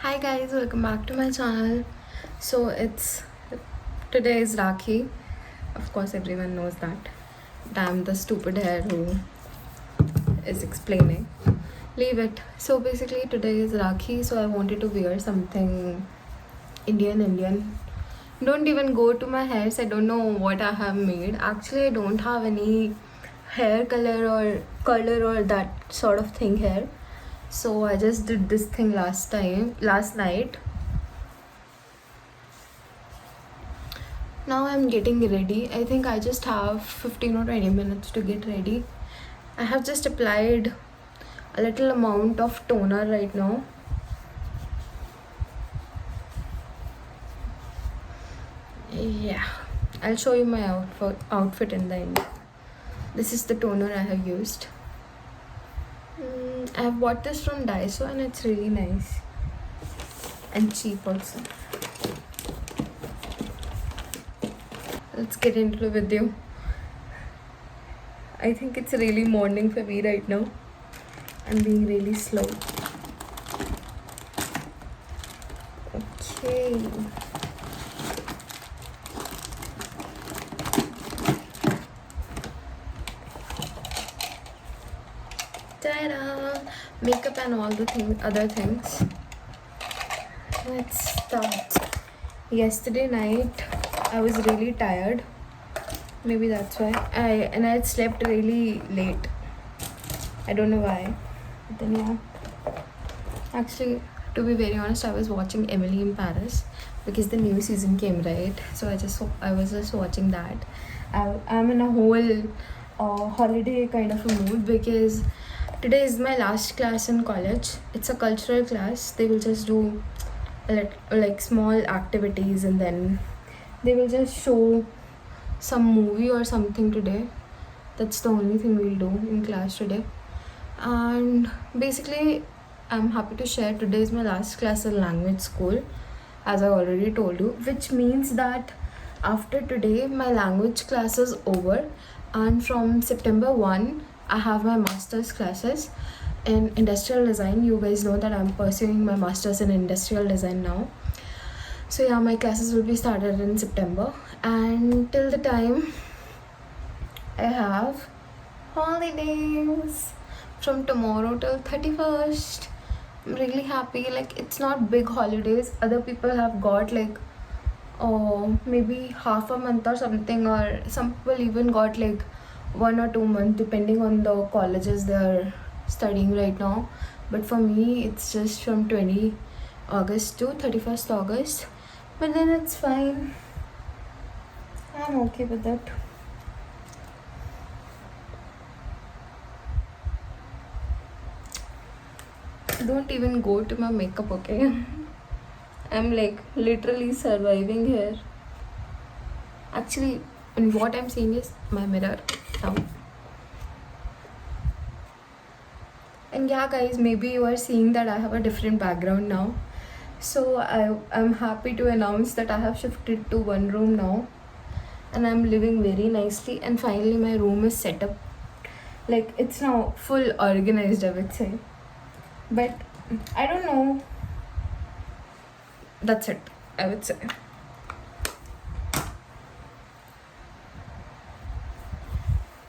Hi guys, welcome back to my channel. So it's today is Rakhi. Of course, everyone knows that. Damn the stupid hair who is explaining. Leave it. So basically, today is Rakhi. So I wanted to wear something Indian. Don't even go to my hairs. I don't know what I have made. Actually, I don't have any hair color or that sort of thing here. So I just did this thing last night. Now I'm getting ready. I think I just have 15 or 20 minutes to get ready. I have just applied a little amount of toner right now. Yeah, I'll show you my outfit in the end. This is the toner I have used. I have bought this from Daiso and it's really nice and cheap also. Let's get into the video. I think it's really morning for me right now. I'm being really slow. Okay. Ta-da! Makeup and all the other things. Let's start. Yesterday night, I was really tired. Maybe that's why. I had slept really late. I don't know why. But then yeah. Actually, to be very honest, I was watching Emily in Paris because the new season came, right? So I was just watching that. I'm in a whole holiday kind of a mood because today is my last class in college. It's a cultural class. They will just do like small activities and then they will just show some movie or something today. That's the only thing we'll do in class today. And basically, I'm happy to share today is my last class in language school, as I already told you, which means that after today, my language class is over, and from September 1, I have my master's classes in industrial design. You guys know that I'm pursuing my master's in industrial design now. So yeah, my classes will be started in September, and till the time I have holidays from tomorrow till 31st. I'm really happy. Like, it's not big holidays. Other people have got like maybe half a month or something, or some people even got like 1 or 2 months depending on the colleges they're studying right now. But for me, it's just from 20 August to 31st August. But then it's fine. I'm okay with it. Don't even go to my makeup, okay? I'm like literally surviving here. Actually, and what I'm seeing is my mirror now. And yeah, guys, maybe you are seeing that I have a different background now. So I'm happy to announce that I have shifted to one room now. And I'm living very nicely. And finally, my room is set up. Like, it's now full organized, I would say. But I don't know. That's it, I would say.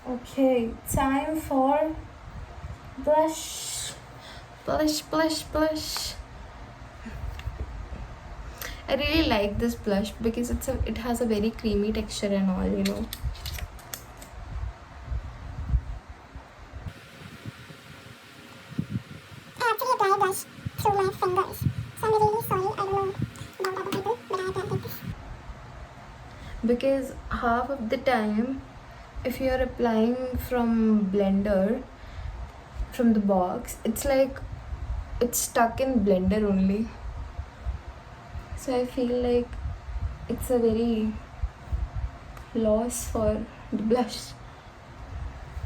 Okay, time for blush. Blush. I really like this blush because it has a very creamy texture and all, you know. I actually apply blush through my fingers. So I'm really sorry, I don't know about other people, but I applied like this. Because half of the time, if you're applying from blender, from the box, it's like it's stuck in blender only. So I feel like it's a very loss for the blush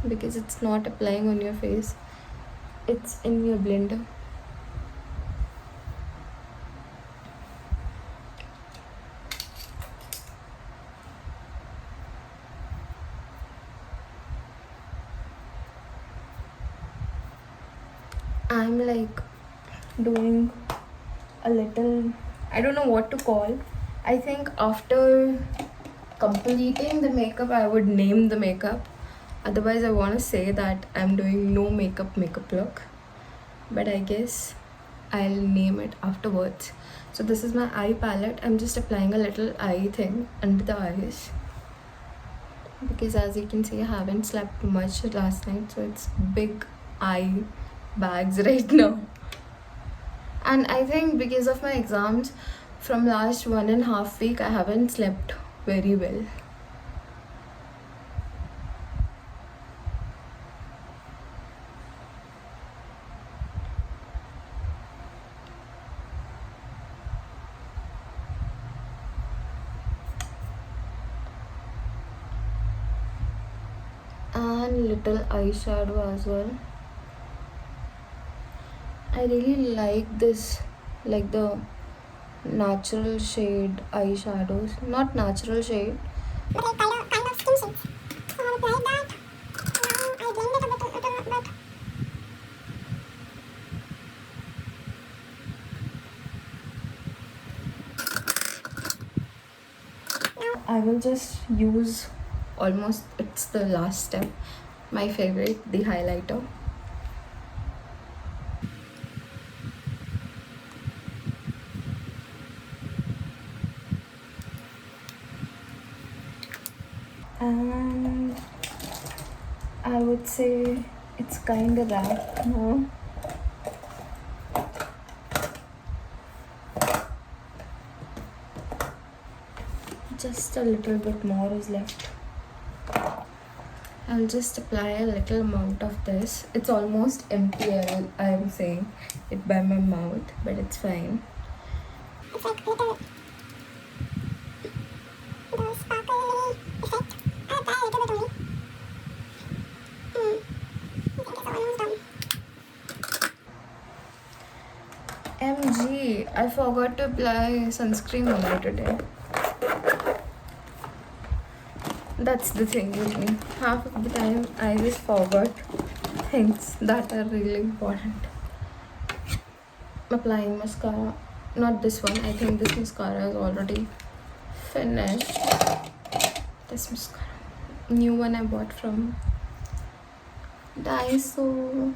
because it's not applying on your face, it's in your blender. I'm like doing a little, I don't know what to call. I think after completing the makeup, I would name the makeup. Otherwise, I want to say that I'm doing no makeup look. But I guess I'll name it afterwards. So this is my eye palette. I'm just applying a little eye thing under the eyes. Because as you can see, I haven't slept much last night. So it's big eye bags right now. And I think because of my exams from last 1.5 week, I haven't slept very well. And little eyeshadow as well. I really like this, like the natural shade eyeshadows. Not natural shade. But like kind of skin shades. So I applied that. Now I blend it a little bit. I will just use almost, it's the last step, my favorite, the highlighter. And I would say it's kind of wrapped now. Just a little bit more is left. I'll just apply a little amount of this. It's almost empty, I'm saying it by my mouth, but it's fine. It's like little the sparkly effect. I'll apply a little bit only. I think it's almost done. MG, I forgot to apply sunscreen only today. That's the thing with me. Half of the time I just forgot things that are really important. Applying mascara. Not this one. I think this mascara is already finished. This mascara. New one I bought from Daiso.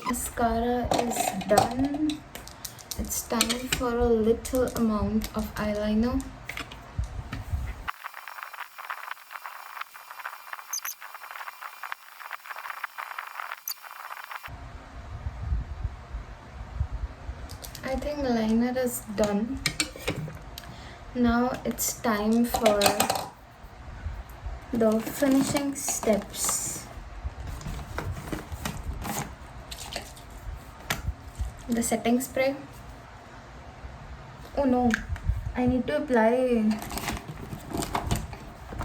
Mascara is done. It's time for a little amount of eyeliner. I think liner is done. Now it's time for the finishing steps. The setting spray. Oh no, I need to apply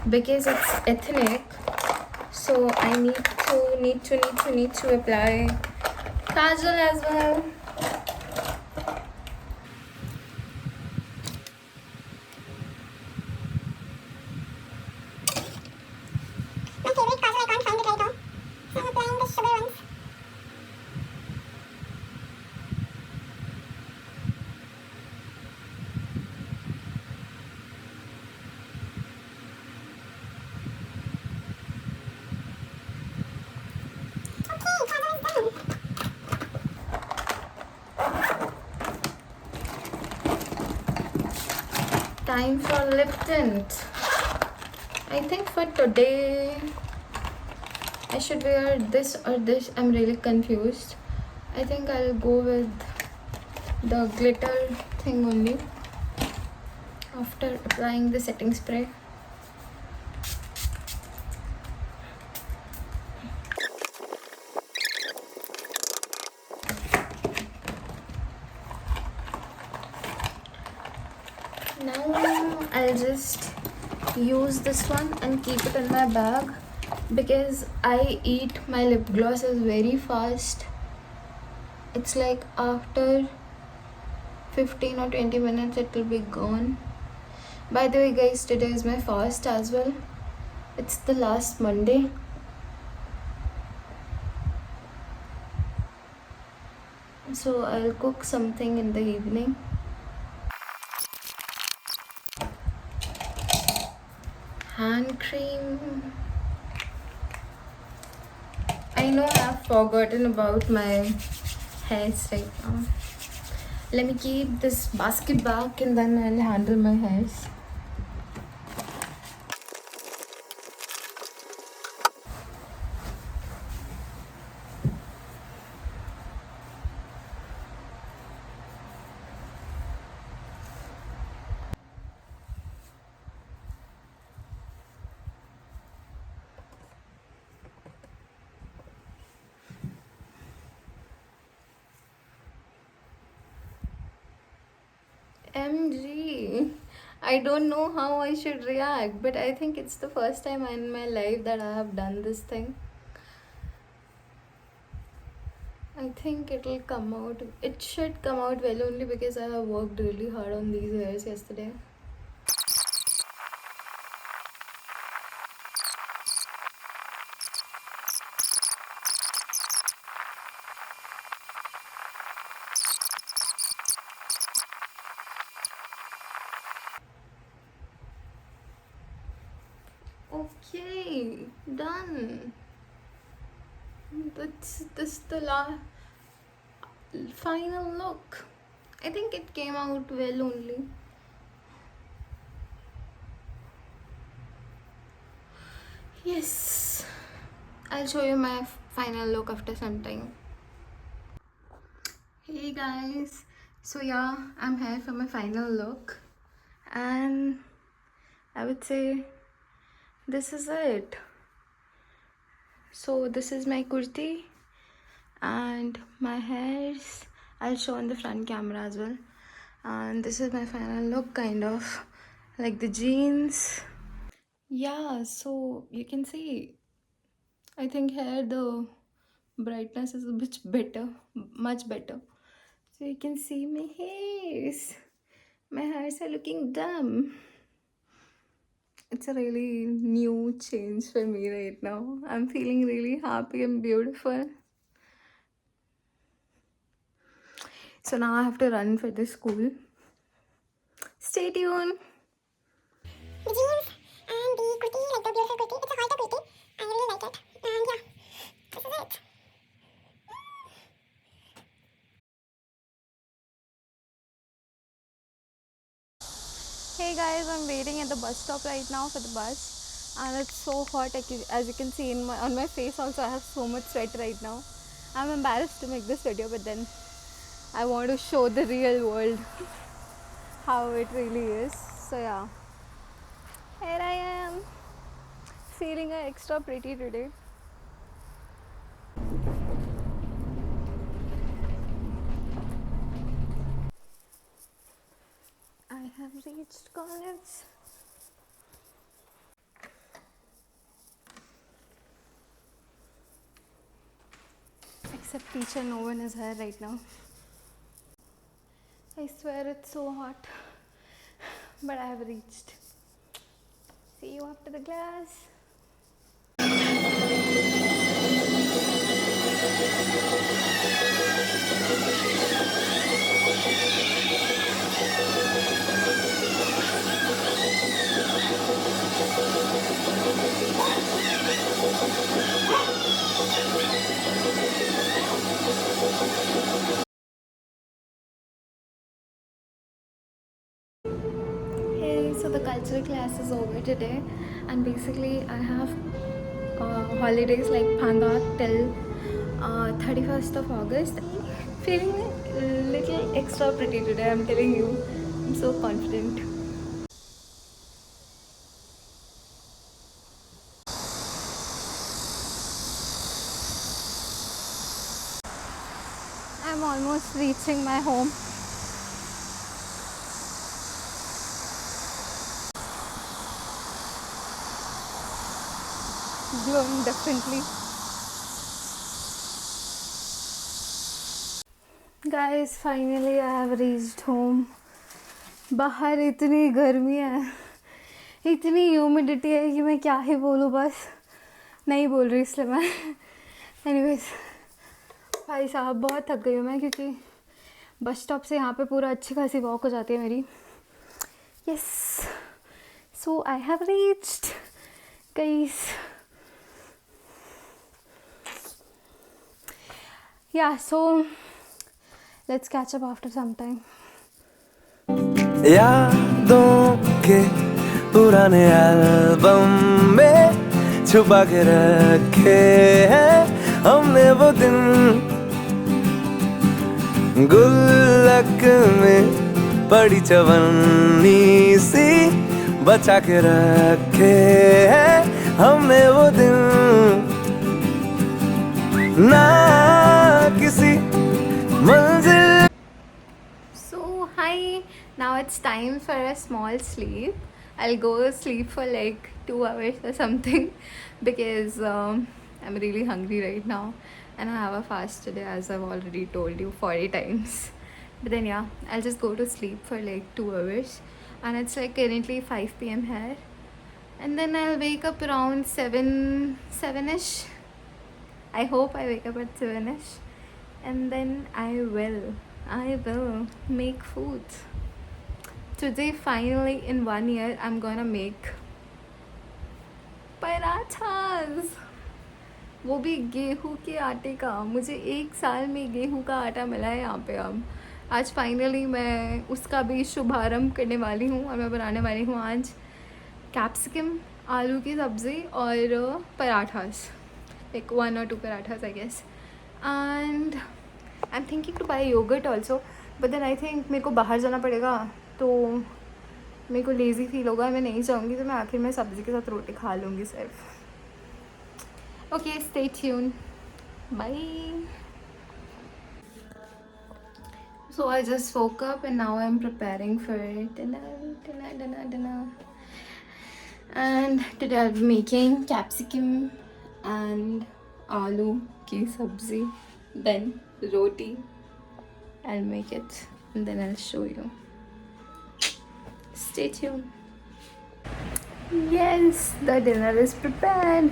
because it's ethnic, so I need to apply kajal as well. My favorite kajal, I can't find it right now. So I'm applying the sugar ones. Okay, kajal is done. Time for lip tint. I think for today I should wear this or this. I'm really confused. I think I'll go with the glitter thing only after applying the setting spray. Now I'll just use this one and keep it in my bag because I eat my lip glosses very fast. It's like after 15 or 20 minutes it will be gone. By the way guys, today is my fast as well. It's the last Monday. So I'll cook something in the evening. Hand cream. I know I've forgotten about my hairs right now. Let me keep this basket back and then I'll handle my hairs. MG. I don't know how I should react, but I think it's the first time in my life that I have done this thing. I think it'll come out. It should come out well only because I have worked really hard on these hairs yesterday. Okay, done. That's this the final look. I think it came out well only. Yes, I'll show you my final look after some time. Hey guys, so yeah, I'm here for my final look, and I would say this is it. So this is my kurti and my hairs. I'll show on the front camera as well. And this is my final look, kind of like the jeans. Yeah, so you can see, I think here the brightness is a bit better, much better. So you can see my hairs. My hairs are looking dumb. It's a really new change for me right now. I'm feeling really happy and beautiful. So now I have to run for the school. Stay tuned. The jeans and the kurti, like the beautiful kurti. It's a halter kurti. I really like it. And yeah, this is it. Hey guys, I'm waiting at the bus stop right now for the bus, and it's so hot. As you can see on my face also, I have so much sweat right now. I'm embarrassed to make this video, but then I want to show the real world how it really is. So yeah, here I am, feeling extra pretty today. I have reached college. Except teacher, no one is here right now. I swear it's so hot, but I have reached. See you after the class. Hey, so the cultural class is over today, and basically I have holidays like Panga till 31st of August. Feeling a little extra pretty today, I'm telling you. I'm so confident. I'm almost reaching my home. Glowing differently. Guys, finally I have reached home. बाहर इतनी गर्मी है, इतनी humidity है कि मैं क्या ही बोलूँ, बस नहीं बोल रही इसलिए मैं. एनीवेज भाई साहब बहुत थक गई हूँ मैं, क्योंकि बस स्टॉप से यहाँ पे पूरा अच्छी खासी वॉक हो जाती है मेरी. Yes, so I have reached guys. Yeah so let's catch up after some time. यादों के पुराने एल्बम में छुपा के रखे हैं हमने वो दिन, गुल्लक में पड़ी चवन्नी सी बचा के रखे हैं हमने वो दिन, ना किसी मंजिल. So hi, now it's time for a small sleep. I'll go sleep for like 2 hours or something because I'm really hungry right now and I have a fast today, as I've already told you 40 times. But then yeah, I'll just go to sleep for like 2 hours and it's like currently 5 p.m. here, and then I'll wake up around 7ish. I hope I wake up at 7ish, and then I will make food. Today, finally, in 1 year, I'm gonna make paratha, वो भी गेहूं के आटे का. मुझे 1 साल में गेहूं का आटा मिला है यहाँ पे. अब आज फाइनली मैं उसका भी शुभारंभ करने वाली हूँ और मैं बनाने वाली हूँ आज कैप्सिकम आलू की सब्ज़ी और parathas, like 1 or 2 parathas I guess. And I'm thinking to buy yogurt also, but then I think मेरे को बाहर जाना पड़ेगा तो मेरे को लेज़ी फील होगा, मैं नहीं जाऊँगी, तो मैं आखिर में सब्ज़ी के साथ रोटी खा लूँगी सिर्फ. Okay, stay tuned. Bye. So I just woke up and now I'm preparing for dinner. And today I'll be making capsicum and aloo ki sabzi, then roti. I'll make it and then I'll show you. Stay tuned. Yes, the dinner is prepared.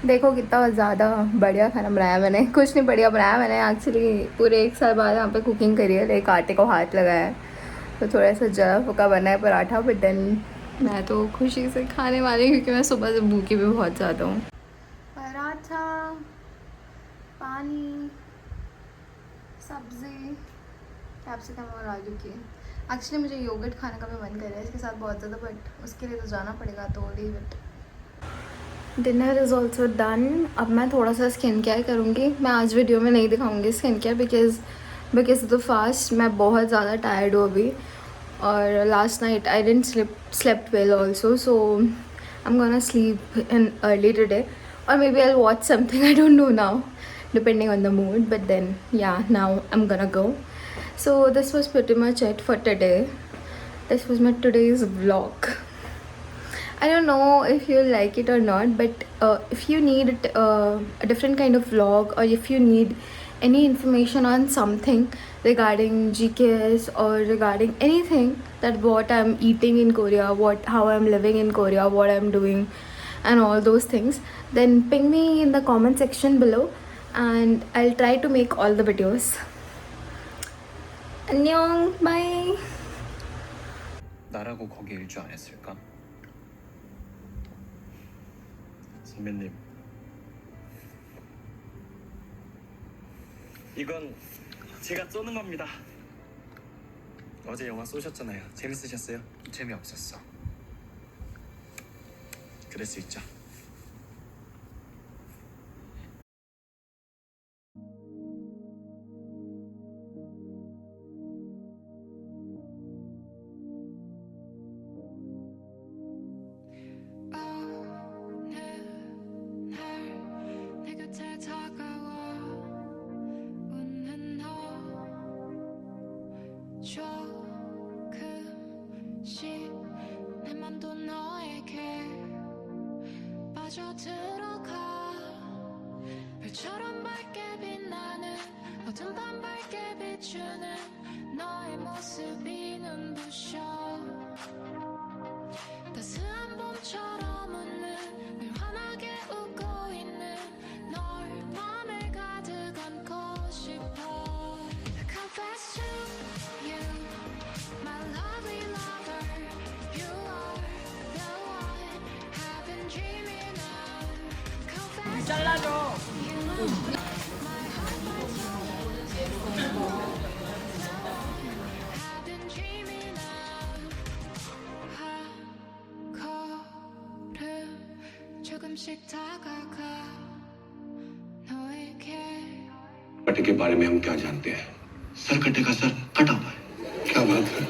देखो कितना ज़्यादा बढ़िया खाना बनाया मैंने. कुछ नहीं बढ़िया बनाया मैंने, एक्चुअली पूरे 1 साल बाद यहाँ पे कुकिंग करी है, लाइक आटे को हाथ लगाया है तो थोड़ा सा जरा फुका बना है पराठा. बट देन मैं तो खुशी से खाने वाली हूँ क्योंकि मैं सुबह से भूखी भी बहुत ज़्यादा हूँ. पराठा, पानी, सब्ज़ी, कैप्सिकम और आलू की. एक्चुअली मुझे योगर्ट खाने का भी मन कर रहा है इसके साथ बहुत ज़्यादा, बट उसके लिए तो जाना पड़ेगा, तो leave it. Dinner is also done. अब मैं थोड़ा सा स्किन केयर करूँगी. मैं आज वीडियो में नहीं दिखाऊँगी skin care because the fast मैं बहुत ज़्यादा टायर्ड हूँ अभी, और last night I didn't slept well also, so I am gonna sleep in early today, or maybe I'll watch something, I don't know now, depending on the mood. But then yeah, now I'm gonna go. So this was pretty much it for today. This was my today's vlog. I don't know if you like it or not, but if you need a different kind of vlog, or if you need any information on something regarding GKS or regarding anything, that what I'm eating in Korea, how I'm living in Korea, what I'm doing and all those things, then ping me in the comment section below and I'll try to make all the videos. 안녕, bye. 나라고 거기 일주 안 했을까? 선배님, 이건 제가 쏘는 겁니다. 어제 영화 쏘셨잖아요. 재밌으셨어요? 재미없었어. 그럴 수 있죠. 조금씩 내 맘도 너에게 빠져들어가. 별처럼 밝게 빛나는 어둠 밤 밝게 비춰 I've been dreaming of 한 걸음 조금씩 다가가 너에게 कटे के बारे में हम क्या जानते हैं? Sir कटे का सर कटा हुआ है। क्या बात है?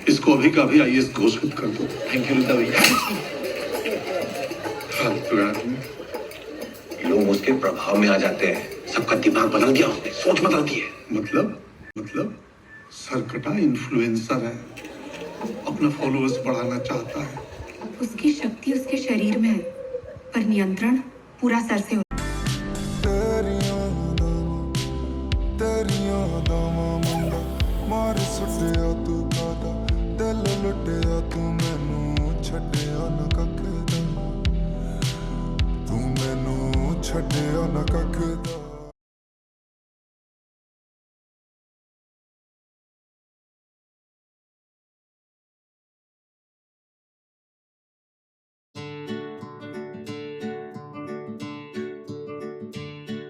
इसको अभी का अभी आईएएस घोषित कर दो। थैंक यू लता भैया। फालतू आदमी। लोग उसके प्रभाव में आ जाते हैं। सबका दिमाग बदल दिया उसने, सोच बदल दी है। मतलब सरकटा इन्फ्लुएंसर है, अपना फॉलोअर्स बढ़ाना चाहता है। उसकी शक्ति उसके शरीर में है, पर नियंत्रण पूरा सर से तेरियां दावां मुंडा मार सुटिया तू कादा दिल लुटिया तू मैनू छड्डिया न कख दा तू मैनू छड्डिया न कख दा